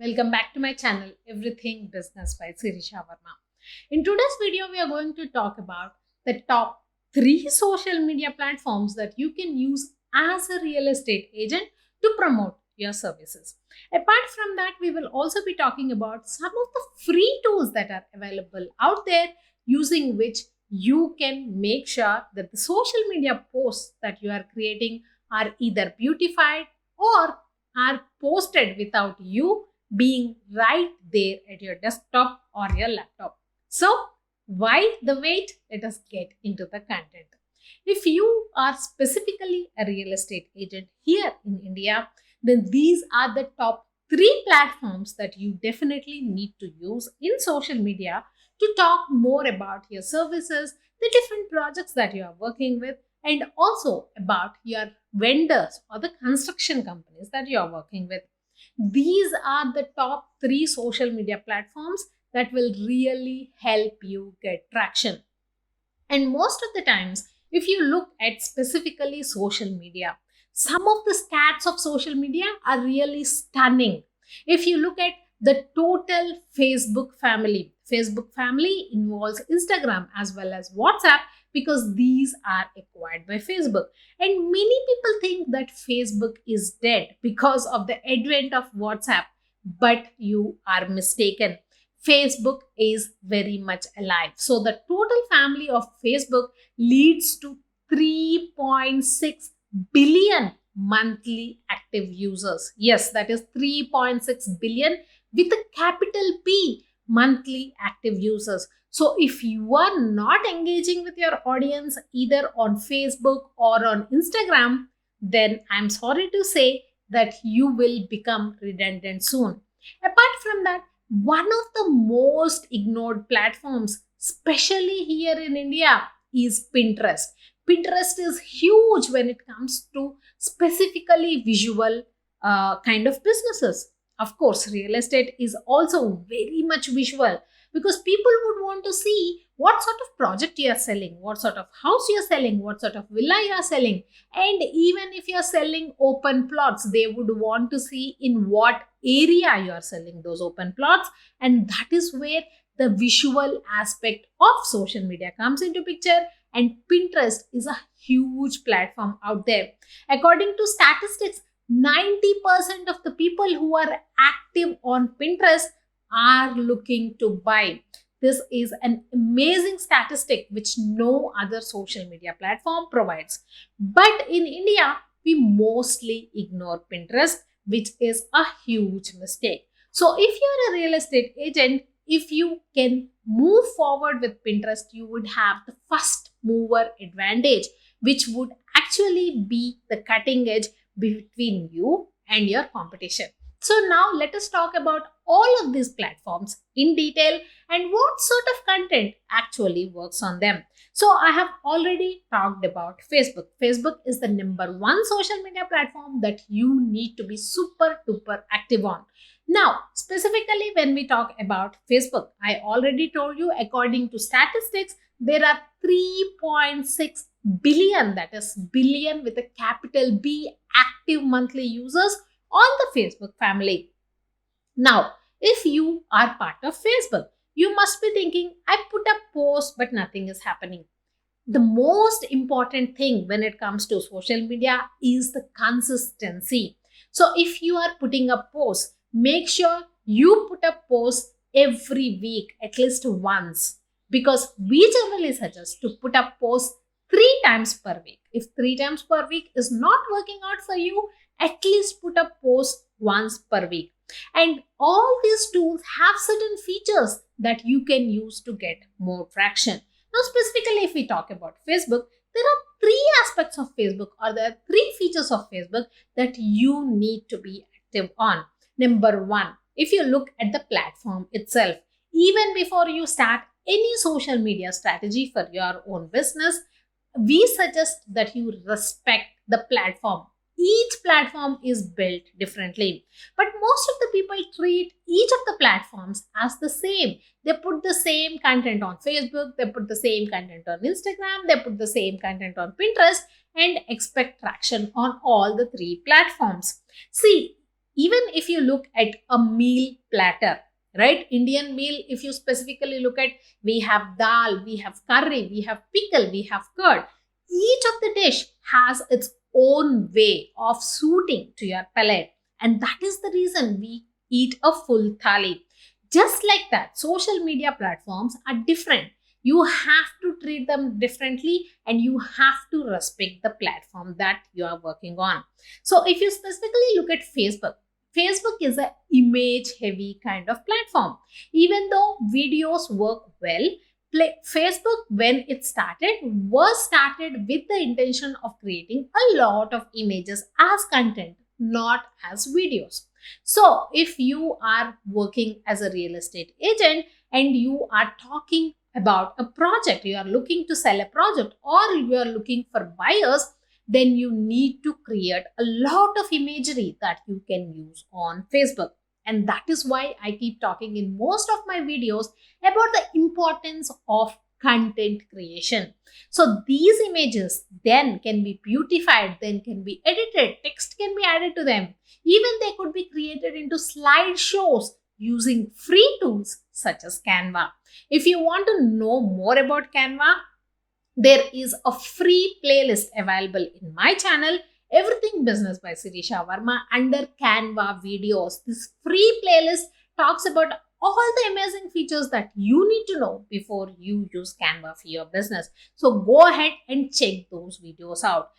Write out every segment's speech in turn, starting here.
Welcome back to my channel, Everything Business by Sirisha Varma. In today's video, we are going to talk about the top 3 social media platforms that you can use as a real estate agent to promote your services. Apart from that, we will also be talking about some of the free tools that are available out there using which you can make sure that the social media posts that you are creating are either beautified or are posted without you being right there at your desktop or your laptop. So, why the wait? Let us get into the content. If you are specifically a real estate agent here in India, then these are the top 3 platforms that you definitely need to use in social media to talk more about your services, the different projects that you are working with, and also about your vendors or the construction companies that you are working with. These are the top 3 social media platforms that will really help you get traction. And most of the times, if you look at specifically social media, some of the stats of social media are really stunning. If you look at the total Facebook family involves Instagram as well as WhatsApp because these are acquired by Facebook. And many people think that Facebook is dead because of the advent of WhatsApp, but you are mistaken. Facebook is very much alive. So the total family of Facebook leads to 3.6 billion monthly active users. Yes, that is 3.6 billion with a capital P monthly active users. So if you are not engaging with your audience either on Facebook or on Instagram, then I'm sorry to say that you will become redundant soon. Apart from that, one of the most ignored platforms, especially here in India, is Pinterest. Pinterest is huge when it comes to specifically visual kind of businesses. Of course, real estate is also very much visual because people would want to see what sort of project you are selling, what sort of house you are selling, what sort of villa you are selling. And even if you are selling open plots, they would want to see in what area you are selling those open plots. And that is where the visual aspect of social media comes into picture. And Pinterest is a huge platform out there. According to statistics, 90% of the people who are active on Pinterest are looking to buy. This is an amazing statistic which no other social media platform provides. But in India, we mostly ignore Pinterest, which is a huge mistake. So if you're a real estate agent, if you can move forward with Pinterest, you would have the first mover advantage, which would actually be the cutting edge between you and your competition. So now let us talk about all of these platforms in detail and what sort of content actually works on them. So I have already talked about Facebook. Facebook is the #1 social media platform that you need to be super duper active on. Now, specifically when we talk about Facebook, I already told you according to statistics, there are 3.6 billion, that is billion with a capital B, active monthly users on the Facebook family. Now, if you are part of Facebook, you must be thinking, I put a post but nothing is happening. The most important thing when it comes to social media is the consistency. So if you are putting a post, make sure you put a post every week, at least once, because we generally suggest to put a post 3 times per week. If 3 times per week is not working out for you, at least put a post once per week. And all these tools have certain features that you can use to get more traction. Now, specifically, if we talk about Facebook, there are 3 aspects of Facebook, or there are 3 features of Facebook that you need to be active on. #1, if you look at the platform itself, even before you start any social media strategy for your own business, we suggest that you respect the platform. Each platform is built differently, but most of the people treat each of the platforms as the same. They put the same content on Facebook, they put the same content on Instagram, they put the same content on Pinterest and expect traction on all the 3 platforms. See, Even if you look at a meal platter, right? Indian meal, if you specifically look at, we have dal, we have curry, we have pickle, we have curd. Each of the dish has its own way of suiting to your palate. And that is the reason we eat a full thali. Just like that, social media platforms are different. You have to treat them differently and you have to respect the platform that you are working on. So if you specifically look at Facebook, Facebook is an image heavy kind of platform. Even though videos work well, Facebook, when it started, was started with the intention of creating a lot of images as content, not as videos. So, if you are working as a real estate agent and you are talking about a project, you are looking to sell a project or you are looking for buyers, then you need to create a lot of imagery that you can use on Facebook. And that is why I keep talking in most of my videos about the importance of content creation. So these images then can be beautified, then can be edited, text can be added to them. Even they could be created into slideshows using free tools such as Canva. If you want to know more about Canva, there is a free playlist available in my channel, Everything Business by Sirisha Varma, under Canva videos. This free playlist talks about all the amazing features that you need to know before you use Canva for your business. So go ahead and check those videos out.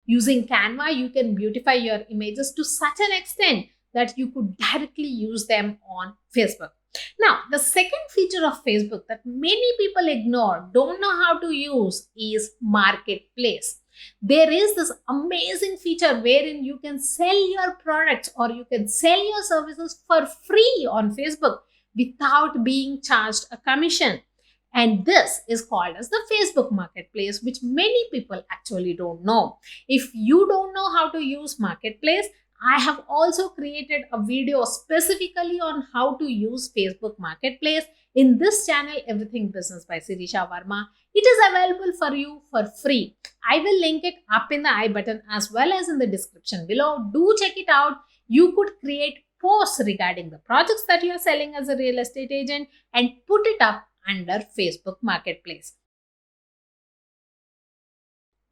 Using Canva, you can beautify your images to such an extent that you could directly use them on Facebook. Now, the second feature of Facebook that many people ignore, don't know how to use, is Marketplace. There is this amazing feature wherein you can sell your products or you can sell your services for free on Facebook without being charged a commission. And this is called as the Facebook Marketplace, which many people actually don't know. If you don't know how to use Marketplace, I have also created a video specifically on how to use Facebook Marketplace in this channel, Everything Business by Sirisha Varma. It is available for you for free. I will link it up in the I button as well as in the description below. Do check it out. You could create posts regarding the projects that you are selling as a real estate agent and put it up under Facebook Marketplace.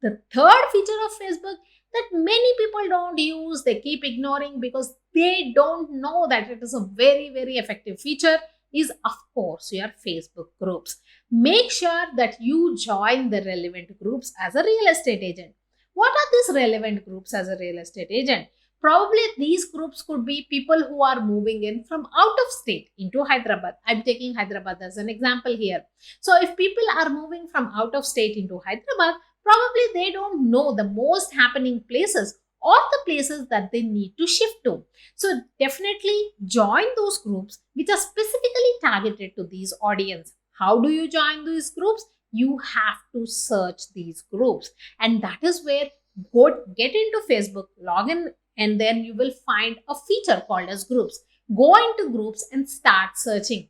The third feature of Facebook that many people don't use, they keep ignoring because they don't know that it is a very, very effective feature, is of course your Facebook groups. Make sure that you join the relevant groups as a real estate agent. What are these relevant groups as a real estate agent? Probably these groups could be people who are moving in from out of state into Hyderabad. I'm taking Hyderabad as an example here. So if people are moving from out of state into Hyderabad, probably they don't know the most happening places or the places that they need to shift to. So definitely join those groups which are specifically targeted to these audience. How do you join these groups? You have to search these groups, and that is where get into Facebook, log in, and then you will find a feature called as groups. Go into groups and start searching.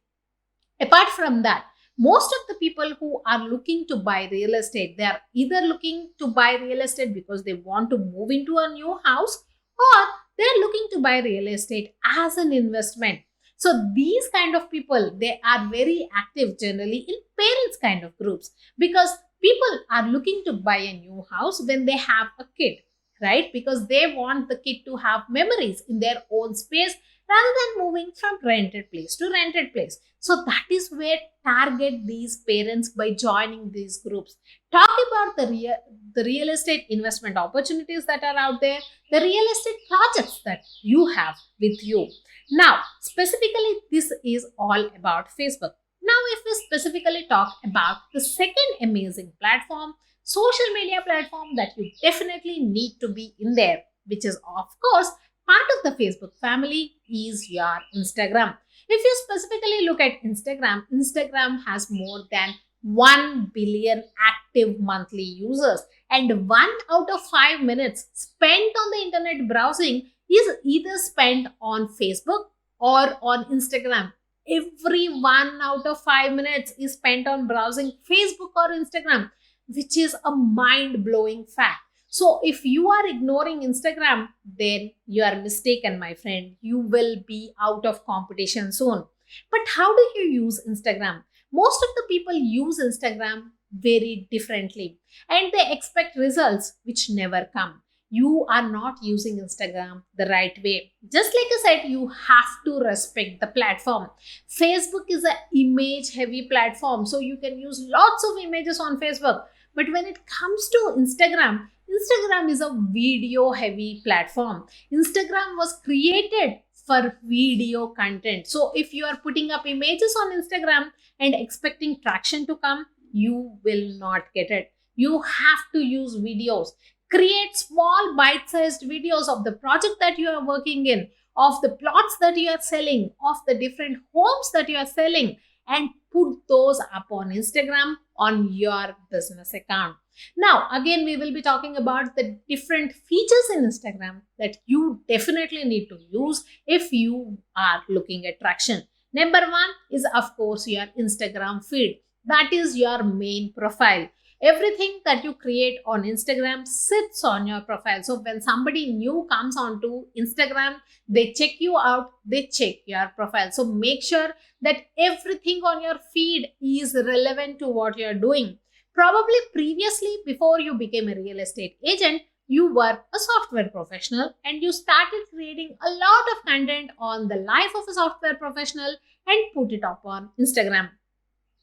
Apart from that, most of the people who are looking to buy real estate, they are either looking to buy real estate because they want to move into a new house, or they are looking to buy real estate as an investment. So these kind of people, they are very active generally in parents kind of groups, because people are looking to buy a new house when they have a kid, right? Because they want the kid to have memories in their own space rather than moving from rented place to rented place. So that is where target these parents by joining these groups. Talk about the real estate investment opportunities that are out there, the real estate projects that you have with you. Now, specifically, this is all about Facebook. Now, if we specifically talk about the second amazing platform, social media platform that you definitely need to be in there, which is of course part of the Facebook family, is your Instagram. If you specifically look at Instagram, Instagram has more than 1 billion active monthly users, and 1 out of 5 minutes spent on the internet browsing is either spent on Facebook or on Instagram. Every 1 out of 5 minutes is spent on browsing Facebook or Instagram, which is a mind-blowing fact. So if you are ignoring Instagram, then you are mistaken, my friend. You will be out of competition soon. But how do you use Instagram? Most of the people use Instagram very differently and they expect results which never come. You are not using Instagram the right way. Just like I said, you have to respect the platform. Facebook is an image heavy platform, so you can use lots of images on Facebook. But when it comes to Instagram, Instagram is a video heavy platform. Instagram was created for video content. So if you are putting up images on Instagram and expecting traction to come, you will not get it. You have to use videos. Create small bite-sized videos of the project that you are working in, of the plots that you are selling, of the different homes that you are selling, and put those up on Instagram on your business account. Now, again, we will be talking about the different features in Instagram that you definitely need to use if you are looking at traction. Number one is, of course, your Instagram feed. That is your main profile. Everything that you create on Instagram sits on your profile. So when somebody new comes onto Instagram, they check you out, they check your profile. So make sure that everything on your feed is relevant to what you're doing. Probably previously, before you became a real estate agent, you were a software professional and you started creating a lot of content on the life of a software professional and put it up on Instagram.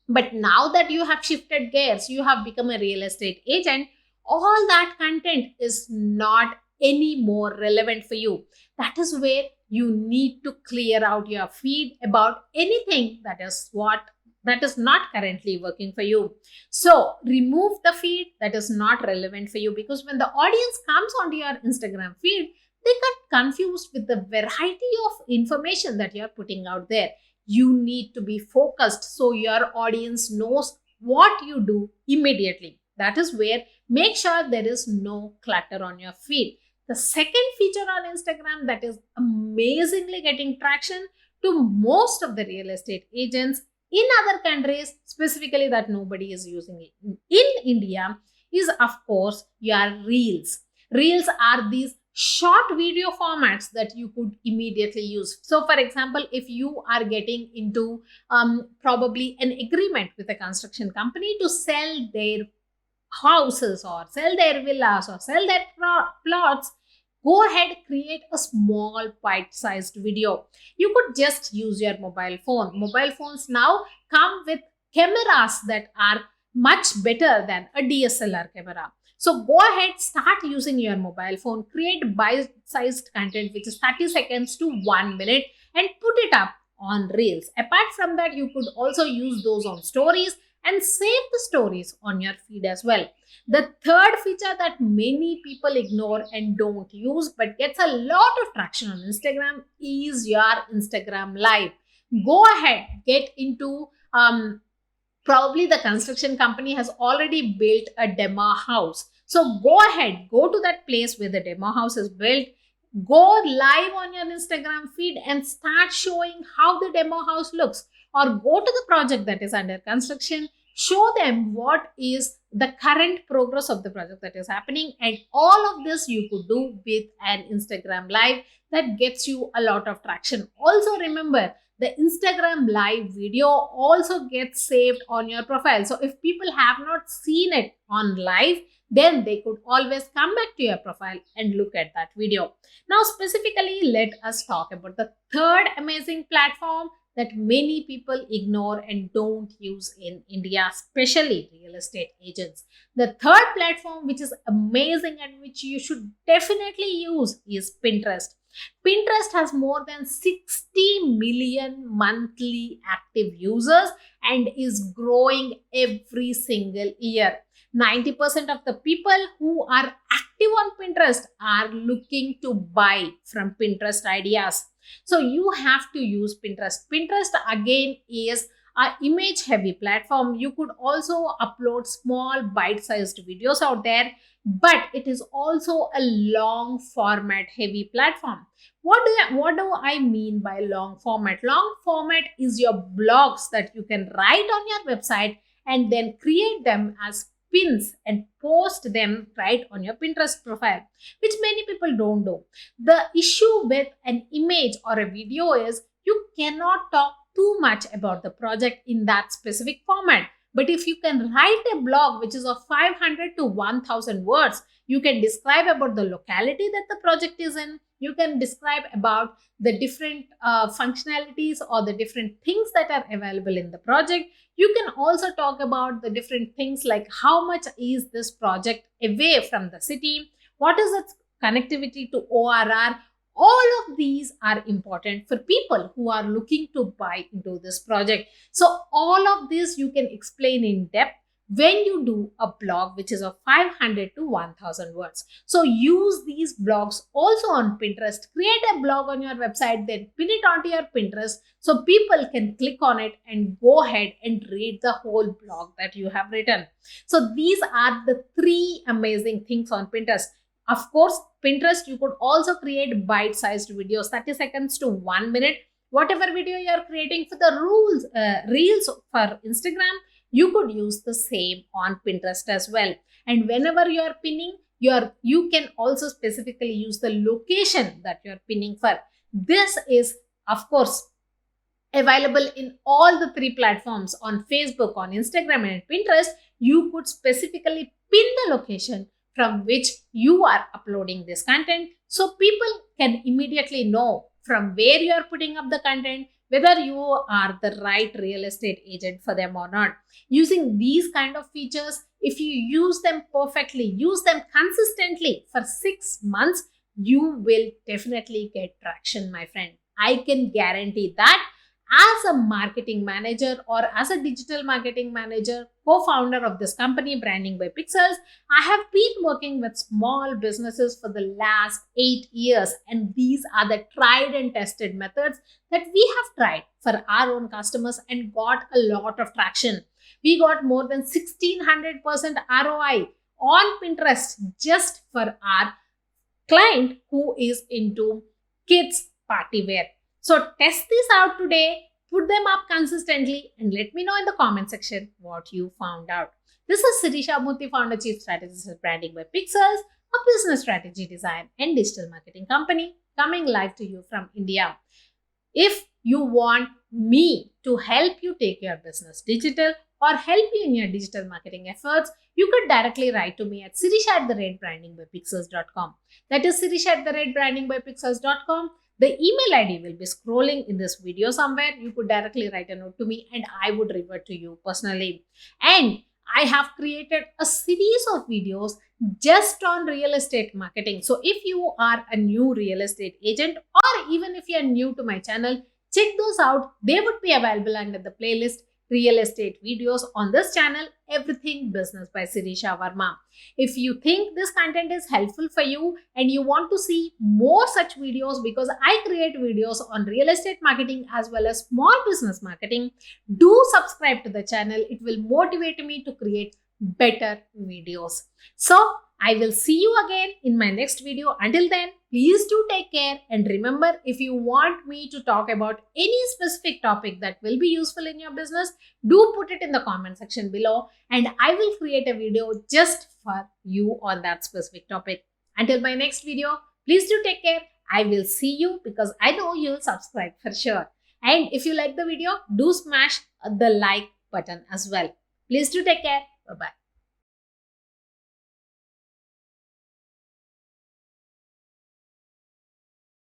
But now that you have shifted gears, you have become a real estate agent, all that content is not any more relevant for you. That is where you need to clear out your feed about anything that is not currently working for you. So remove the feed that is not relevant for you, because when the audience comes onto your Instagram feed, they get confused with the variety of information that you're putting out there. You need to be focused so your audience knows what you do immediately. That is where make sure there is no clutter on your feed. The second feature on Instagram that is amazingly getting traction to most of the real estate agents in other countries, specifically that nobody is using it in India, is of course your reels. Reels are these short video formats that you could immediately use. So for example, if you are getting into probably an agreement with a construction company to sell their houses or sell their villas or sell their plots, go ahead, create a small bite-sized video. You could just use your mobile phone. Mobile phones now come with cameras that are much better than a DSLR camera. So go ahead, start using your mobile phone, create bite-sized content which is 30 seconds to 1 minute and put it up on Reels. Apart from that, you could also use those on stories and save the stories on your feed as well. The third feature that many people ignore and don't use but gets a lot of traction on Instagram is your Instagram Live. Go ahead, get into probably the construction company has already built a demo house. So go ahead, go to that place where the demo house is built, go live on your Instagram feed and start showing how the demo house looks, or go to the project that is under construction, show them what is the current progress of the project that is happening, and all of this you could do with an Instagram Live that gets you a lot of traction. Also remember, the Instagram Live video also gets saved on your profile. So if people have not seen it on live, then they could always come back to your profile and look at that video. Now, specifically, let us talk about the third amazing platform that many people ignore and don't use in India, especially real estate agents. The third platform, which is amazing and which you should definitely use, is Pinterest. Pinterest has more than 60 million monthly active users and is growing every single year. 90% of the people who are active on Pinterest are looking to buy from Pinterest ideas. So you have to use Pinterest. Pinterest again is an image heavy platform. You could also upload small bite-sized videos out there, but it is also a long format heavy platform. What do I mean by long format? Long format is your blogs that you can write on your website and then create them as pins and post them right on your Pinterest profile, which many people don't do. The issue with an image or a video is you cannot talk too much about the project in that specific format. But if you can write a blog which is of 500 to 1000 words, you can describe about the locality that the project is in. You can describe about the different functionalities or the different things that are available in the project. You can also talk about the different things like how much is this project away from the city, what is its connectivity to ORR. All of these are important for people who are looking to buy into this project. So all of this you can explain in depth when you do a blog which is of 500 to 1000 words. So use these blogs also on Pinterest. Create a blog on your website, then pin it onto your Pinterest so people can click on it and go ahead and read the whole blog that you have written. So these are the 3 amazing things on Pinterest. Of course, Pinterest, you could also create bite-sized videos, 30 seconds to 1 minute. Whatever video you are creating for the reels for Instagram, you could use the same on Pinterest as well. And whenever you are pinning, you can also specifically use the location that you are pinning for. This is, of course, available in all the 3 platforms. On Facebook, on Instagram, and Pinterest. You could specifically pin the location from which you are uploading this content, so people can immediately know from where you are putting up the content, whether you are the right real estate agent for them or not. Using these kind of features, if you use them perfectly, use them consistently for 6 months, you will definitely get traction, my friend. I can guarantee that. As a marketing manager or as a digital marketing manager, co-founder of this company, Branding by Pixels, I have been working with small businesses for the last 8 years. And these are the tried and tested methods that we have tried for our own customers and got a lot of traction. We got more than 1600% ROI on Pinterest just for our client who is into kids party wear. So test this out today, put them up consistently, and let me know in the comment section what you found out. This is Sirisha Murthy, founder, chief strategist at Branding by Pixels, a business strategy design and digital marketing company coming live to you from India. If you want me to help you take your business digital or help you in your digital marketing efforts, you could directly write to me at sirisha@brandingbypixels.com. That is sirisha@brandingbypixels.com. The email ID will be scrolling in this video somewhere. You could directly write a note to me and I would revert to you personally. And I have created a series of videos just on real estate marketing. So if you are a new real estate agent or even if you are new to my channel, check those out. They would be available under the playlist Real Estate Videos on this channel, Everything Business by Sirisha Varma. If you think this content is helpful for you and you want to see more such videos, because I create videos on real estate marketing as well as small business marketing, do subscribe to the channel. It will motivate me to create better videos. So I will see you again in my next video. Until then, please do take care. And remember, if you want me to talk about any specific topic that will be useful in your business, do put it in the comment section below and I will create a video just for you on that specific topic. Until my next video, please do take care. I will see you because I know you'll subscribe for sure. And if you like the video, do smash the like button as well. Please do take care. Bye-bye.